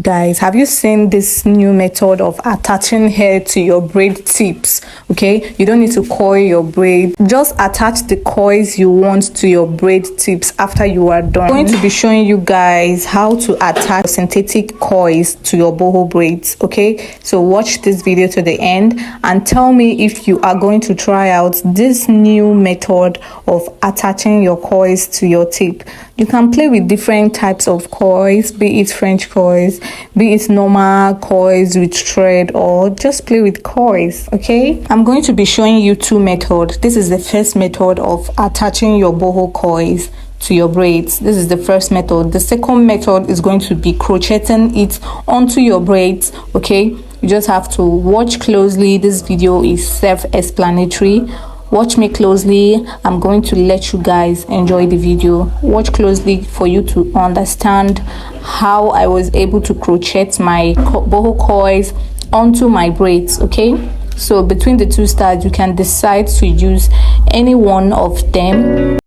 Guys, have you seen this new method of attaching hair to your braid tips? Okay, you don't need to coil your braid, just attach the coils you want to your braid tips after you are done. I'm going to be showing you guys how to attach synthetic coils to your boho braids. Okay, so watch this video to the end and tell me if you are going to try out this new method of attaching your coils to your tip. You can play with different types of coils, be it French coils, be it normal coils with thread, or just play with coils. Okay, I'm going to be showing you two methods. This is the first method of attaching your boho coils to your braids. This is the first method. The second method is going to be crocheting it onto your braids. Okay, you just have to watch closely. This video is self-explanatory. Watch me closely. I'm going to let you guys enjoy the video. Watch closely for you to understand how I was able to crochet my boho coils onto my braids. Okay, so between the two styles you can decide to use any one of them.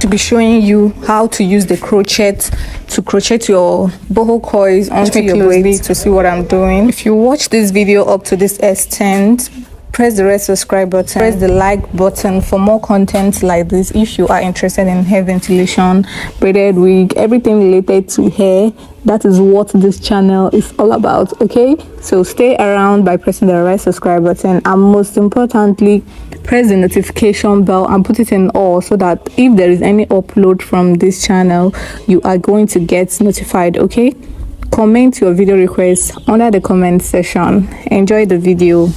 To be showing you how to use the crochet to crochet your boho coils onto your braids to see what I'm doing. If you watch this video up to this extent, press the red subscribe button, press the like button for more content like this. If you are interested in hair ventilation, braided wig, everything related to hair, that is what this channel is all about. Okay, so stay around by pressing the red subscribe button, and most importantly, press the notification bell and put it in all, so that if there is any upload from this channel, you are going to get notified. Okay, comment your video requests under the comment section. Enjoy the video.